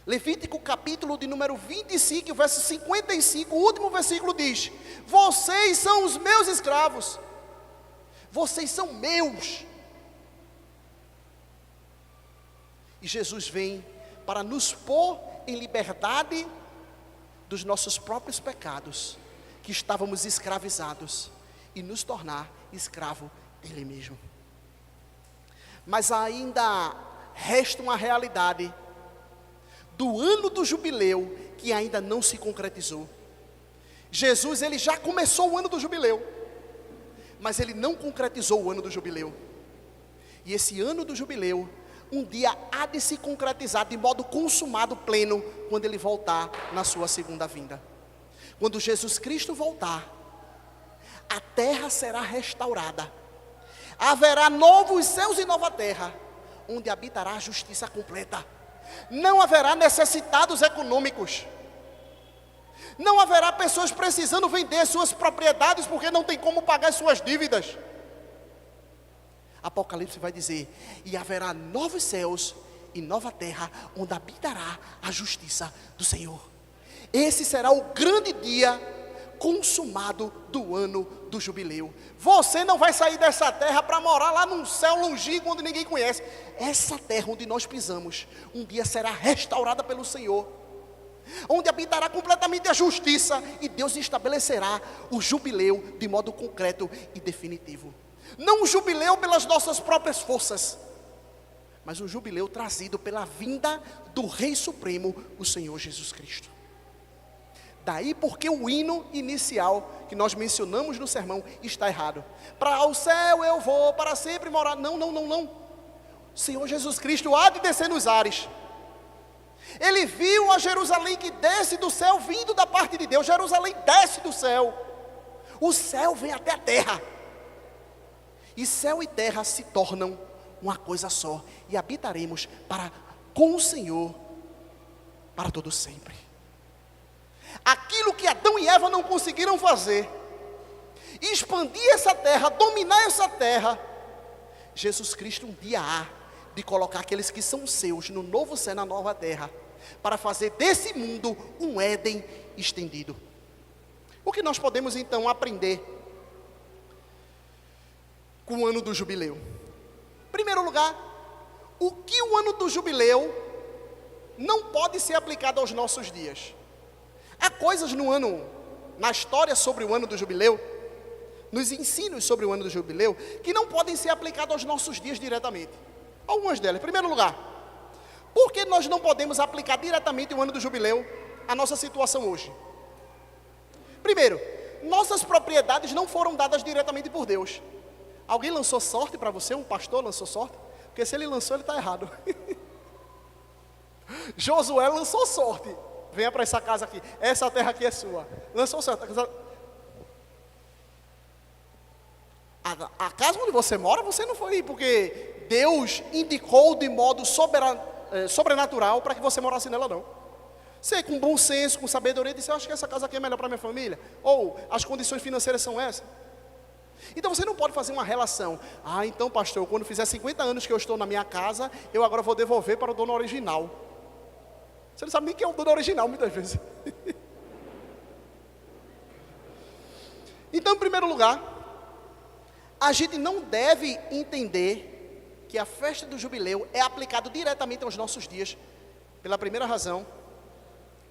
Levítico capítulo de número 25, verso 55, o último versículo diz: vocês são os meus escravos, vocês são meus. E Jesus vem para nos pôr em liberdade dos nossos próprios pecados, que estávamos escravizados, e nos tornar escravo dele mesmo. Mas ainda resta uma realidade do ano do jubileu que ainda não se concretizou. Jesus, Ele já começou o ano do jubileu, mas Ele não concretizou o ano do jubileu. E esse ano do jubileu, um dia há de se concretizar de modo consumado, pleno, quando Ele voltar na sua segunda vinda. Quando Jesus Cristo voltar, a terra será restaurada, haverá novos céus e nova terra, onde habitará a justiça completa. Não haverá necessitados econômicos, não haverá pessoas precisando vender suas propriedades porque não tem como pagar suas dívidas. Apocalipse vai dizer: e haverá novos céus e nova terra, onde habitará a justiça do Senhor. Esse será o grande dia consumado do ano do jubileu. Você não vai sair dessa terra para morar lá num céu longínquo onde ninguém conhece. Essa terra onde nós pisamos, um dia será restaurada pelo Senhor, onde habitará completamente a justiça, e Deus estabelecerá o jubileu de modo concreto e definitivo. Não um jubileu pelas nossas próprias forças, mas um jubileu trazido pela vinda do Rei Supremo, o Senhor Jesus Cristo. Daí porque o hino inicial que nós mencionamos no sermão está errado. Para o céu eu vou, para sempre morar. Não, não, não, não. O Senhor Jesus Cristo há de descer nos ares. Ele viu a Jerusalém que desce do céu, vindo da parte de Deus. Jerusalém desce do céu. O céu vem até a terra. E céu e terra se tornam uma coisa só. E habitaremos com o Senhor para todo sempre. Aquilo que Adão e Eva não conseguiram fazer, expandir essa terra, dominar essa terra, Jesus Cristo um dia há de colocar aqueles que são seus no novo céu, na nova terra, para fazer desse mundo um Éden estendido. O que nós podemos então aprender com o ano do jubileu? Em primeiro lugar, o que o ano do jubileu não pode ser aplicado aos nossos dias? Há coisas na história sobre o ano do jubileu, nos ensinos sobre o ano do jubileu, que não podem ser aplicados aos nossos dias diretamente. Algumas delas. Em primeiro lugar, por que nós não podemos aplicar diretamente o ano do jubileu à nossa situação hoje? Primeiro, nossas propriedades não foram dadas diretamente por Deus. Alguém lançou sorte para você? Um pastor lançou sorte? Porque se ele lançou, ele está errado. Josué lançou sorte. Venha para essa casa aqui. Essa terra aqui é sua. Lançou sorte. A casa onde você mora, você não foi, porque Deus indicou de modo sobrenatural para que você morasse nela, não. Você, com bom senso, com sabedoria, disse: eu acho que essa casa aqui é melhor para minha família. Ou as condições financeiras são essas. Então você não pode fazer uma relação. Então pastor, quando fizer 50 anos que eu estou na minha casa, eu agora vou devolver para o dono original. Você não sabe nem quem é o dono original, muitas vezes. Então, em primeiro lugar, a gente não deve entender que a festa do jubileu é aplicada diretamente aos nossos dias, pela primeira razão,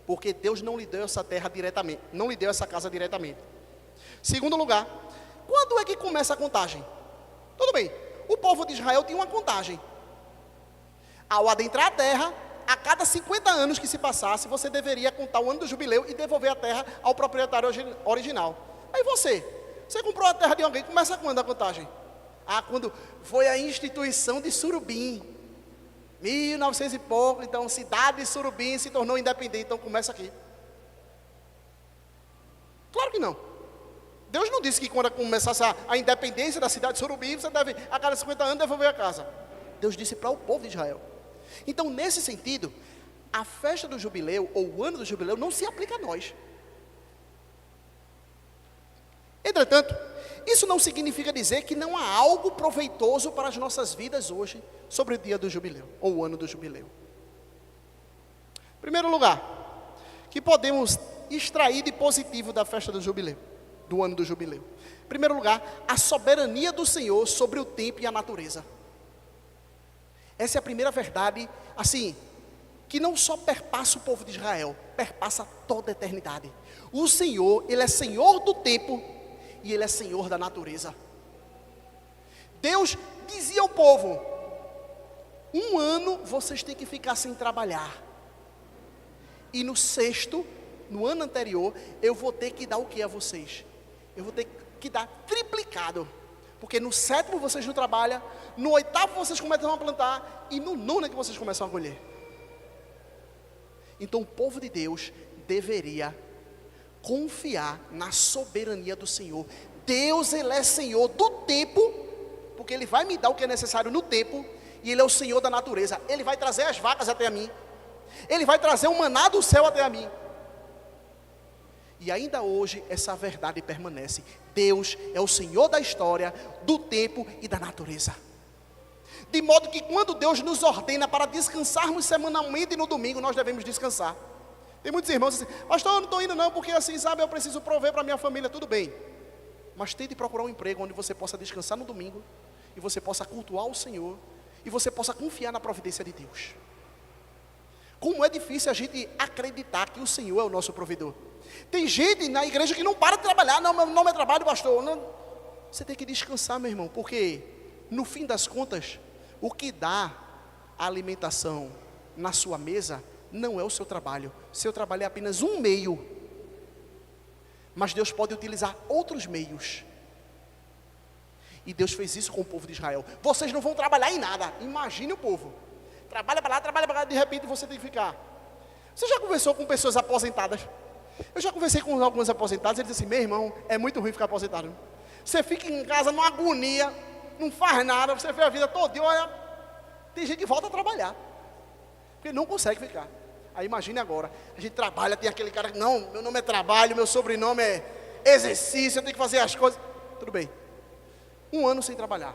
porque Deus não lhe deu essa terra diretamente, não lhe deu essa casa diretamente. Segundo lugar, quando é que começa a contagem? Tudo bem, o povo de Israel tinha uma contagem. Ao adentrar a terra, a cada 50 anos que se passasse, você deveria contar o ano do jubileu e devolver a terra ao proprietário original. Aí você comprou a terra de alguém, começa quando a contagem? Quando foi a instituição de Surubim, 1900 e pouco, então cidade de Surubim se tornou independente, então começa aqui. Claro que não. Deus não disse que quando começasse a independência da cidade de Surubim, você deve a cada 50 anos devolver a casa. Deus disse para o povo de Israel. Então, nesse sentido, a festa do jubileu, ou o ano do jubileu, não se aplica a nós. Entretanto, isso não significa dizer que não há algo proveitoso para as nossas vidas hoje, sobre o dia do jubileu, ou o ano do jubileu. Em primeiro lugar, que podemos extrair de positivo da festa do jubileu, do ano do jubileu. Em primeiro lugar, a soberania do Senhor sobre o tempo e a natureza. Essa é a primeira verdade, assim, que não só perpassa o povo de Israel, perpassa toda a eternidade. O Senhor, Ele é Senhor do tempo e Ele é Senhor da natureza. Deus dizia ao povo: um ano vocês têm que ficar sem trabalhar. E no sexto, no ano anterior, eu vou ter que dar o que a vocês? Eu vou ter que dar triplicado. Porque no sétimo vocês não trabalham, no oitavo vocês começam a plantar, e no nono é que vocês começam a colher. Então o povo de Deus deveria confiar na soberania do Senhor. Deus, Ele é Senhor do tempo, porque Ele vai me dar o que é necessário no tempo, e Ele é o Senhor da natureza. Ele vai trazer as vacas até a mim, Ele vai trazer o maná do céu até a mim. E ainda hoje essa verdade permanece. Deus é o Senhor da história, do tempo e da natureza. De modo que quando Deus nos ordena para descansarmos semanalmente no domingo, nós devemos descansar. Tem muitos irmãos assim: pastor, eu não estou indo não, porque assim, sabe, eu preciso prover para minha família. Tudo bem, mas tente procurar um emprego onde você possa descansar no domingo, e você possa cultuar o Senhor, e você possa confiar na providência de Deus. Como é difícil a gente acreditar que o Senhor é o nosso provedor. Tem gente na igreja que não para de trabalhar. Não, meu nome é trabalho, pastor. Não. Você tem que descansar, meu irmão, porque no fim das contas, o que dá a alimentação na sua mesa não é o seu trabalho. Seu trabalho é apenas um meio mas Deus pode utilizar outros meios. E Deus fez isso com o povo de Israel. Vocês não vão trabalhar em nada. Imagine o povo. Trabalha para lá, de repente você tem que ficar. Você já conversou com pessoas aposentadas? Eu já conversei com alguns aposentados, eles dizem assim, meu irmão, é muito ruim ficar aposentado. Você fica em casa numa agonia, não faz nada, você vê a vida toda, olha, tem gente que volta a trabalhar, porque não consegue ficar. Aí imagine agora, a gente trabalha, tem aquele cara, não, meu nome é trabalho, meu sobrenome é exercício, eu tenho que fazer as coisas. Tudo bem, 1 ano sem trabalhar.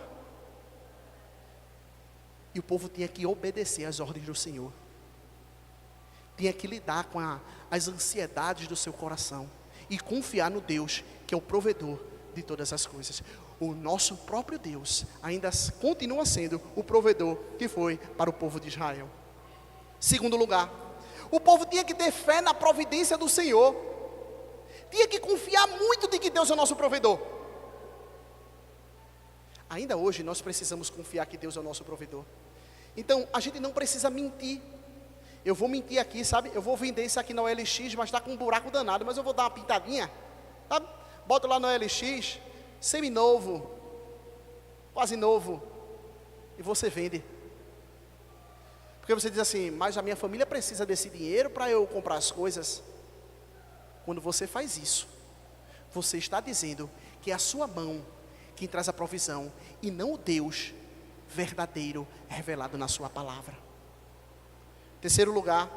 E o povo tinha que obedecer às ordens do Senhor. Tinha que lidar com as ansiedades do seu coração. E confiar no Deus, que é o provedor de todas as coisas. O nosso próprio Deus ainda continua sendo o provedor que foi para o povo de Israel. Segundo lugar, o povo tinha que ter fé na providência do Senhor. Tinha que confiar muito de que Deus é o nosso provedor. Ainda hoje nós precisamos confiar que Deus é o nosso provedor. Então a gente não precisa mentir. Eu vou mentir aqui, sabe? Eu vou vender isso aqui na OLX, mas está com um buraco danado, mas eu vou dar uma pintadinha, sabe? Boto lá no OLX, seminovo, quase novo, e você vende. Porque você diz assim, mas a minha família precisa desse dinheiro para eu comprar as coisas. Quando você faz isso, você está dizendo que é a sua mão quem traz a provisão, e não o Deus verdadeiro revelado na sua palavra. Terceiro lugar,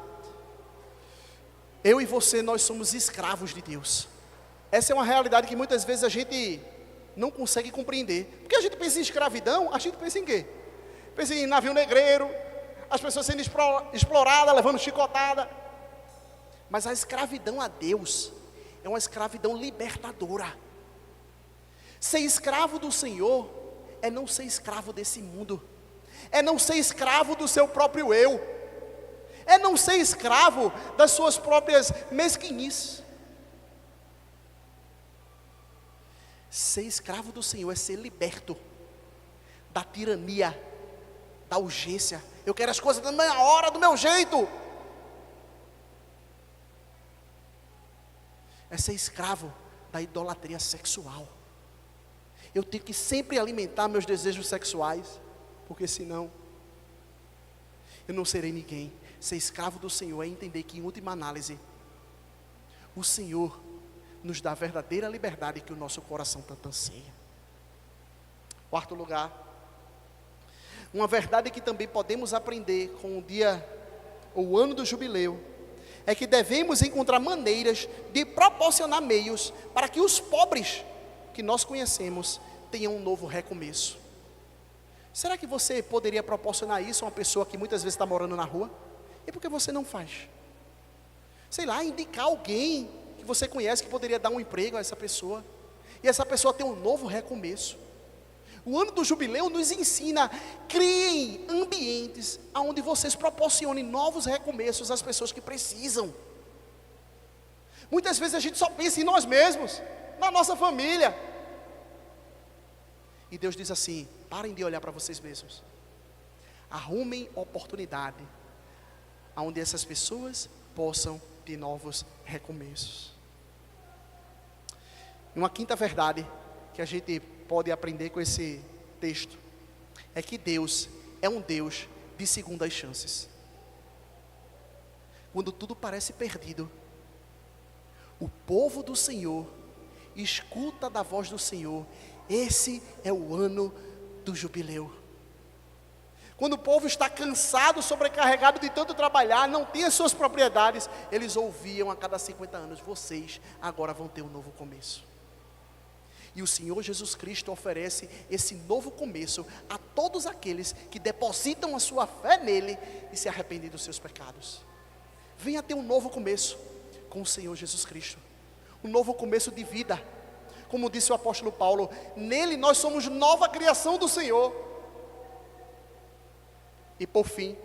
eu e você, nós somos escravos de Deus. Essa é uma realidade que muitas vezes a gente não consegue compreender. Porque a gente pensa em escravidão, a gente pensa em quê? Pensa em navio negreiro, as pessoas sendo exploradas, levando chicotada. Mas a escravidão a Deus é uma escravidão libertadora. Ser escravo do Senhor é não ser escravo desse mundo. É não ser escravo do seu próprio eu. É não ser escravo das suas próprias mesquinices. Ser escravo do Senhor é ser liberto da tirania, da urgência. Eu quero as coisas da minha hora, do meu jeito. É ser escravo da idolatria sexual. Eu tenho que sempre alimentar meus desejos sexuais, porque senão eu não serei ninguém. Ser escravo do Senhor é entender que, em última análise, o Senhor nos dá a verdadeira liberdade que o nosso coração tanto anseia. Quarto lugar, uma verdade que também podemos aprender com o dia, ou o ano do jubileu, é que devemos encontrar maneiras de proporcionar meios para que os pobres que nós conhecemos tenham um novo recomeço. Será que você poderia proporcionar isso a uma pessoa que muitas vezes está morando na rua? E por que você não faz? Sei lá, indicar alguém que você conhece que poderia dar um emprego a essa pessoa, e essa pessoa ter um novo recomeço. O ano do jubileu nos ensina, criem ambientes onde vocês proporcionem novos recomeços às pessoas que precisam. Muitas vezes a gente só pensa em nós mesmos, na nossa família. E Deus diz assim, parem de olhar para vocês mesmos. Arrumem oportunidade onde essas pessoas possam ter novos recomeços. Uma quinta verdade que a gente pode aprender com esse texto é que Deus é um Deus de segundas chances. Quando tudo parece perdido, o povo do Senhor escuta da voz do Senhor. Esse é o ano do jubileu. Quando o povo está cansado, sobrecarregado de tanto trabalhar, não tem as suas propriedades, eles ouviam a cada 50 anos, vocês agora vão ter um novo começo. E o Senhor Jesus Cristo oferece esse novo começo a todos aqueles que depositam a sua fé nele e se arrependem dos seus pecados. Venha ter um novo começo com o Senhor Jesus Cristo. Um novo começo de vida. Como disse o apóstolo Paulo, nele nós somos nova criação do Senhor. E por fim,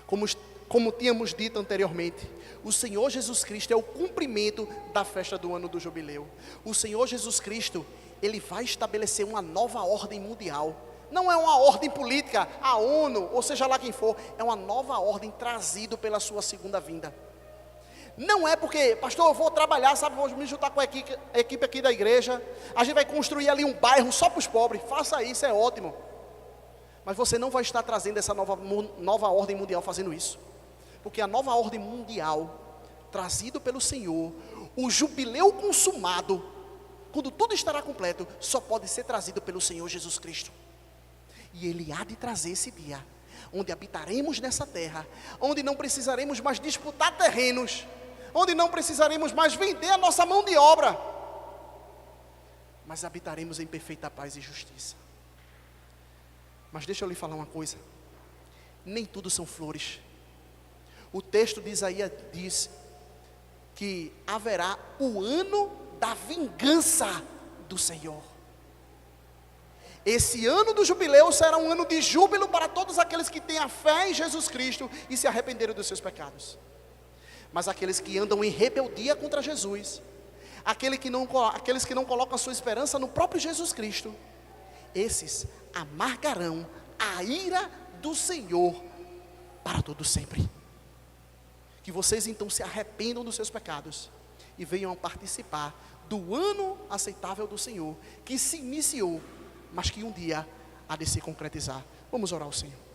como tínhamos dito anteriormente, o Senhor Jesus Cristo é o cumprimento da festa do ano do jubileu. O Senhor Jesus Cristo, Ele vai estabelecer uma nova ordem mundial. Não é uma ordem política, a ONU, ou seja lá quem for, é uma nova ordem trazida pela sua segunda vinda. Não é porque, pastor, eu vou trabalhar, sabe, vou me juntar com a equipe aqui da igreja, a gente vai construir ali um bairro só para os pobres. Faça isso, é ótimo. Mas você não vai estar trazendo essa nova ordem mundial fazendo isso. Porque a nova ordem mundial, trazido pelo Senhor, o jubileu consumado, quando tudo estará completo, só pode ser trazido pelo Senhor Jesus Cristo. E Ele há de trazer esse dia, onde habitaremos nessa terra, onde não precisaremos mais disputar terrenos, onde não precisaremos mais vender a nossa mão de obra, mas habitaremos em perfeita paz e justiça. Mas deixa eu lhe falar uma coisa, nem tudo são flores. O texto de Isaías diz que haverá o ano da vingança do Senhor. Esse ano do jubileu será um ano de júbilo para todos aqueles que têm a fé em Jesus Cristo e se arrependeram dos seus pecados. Mas aqueles que andam em rebeldia contra Jesus, aqueles que não colocam a sua esperança no próprio Jesus Cristo, esses amargarão a ira do Senhor para todo sempre. Que vocês então se arrependam dos seus pecados e venham participar do ano aceitável do Senhor, que se iniciou, mas que um dia há de se concretizar. Vamos orar ao Senhor.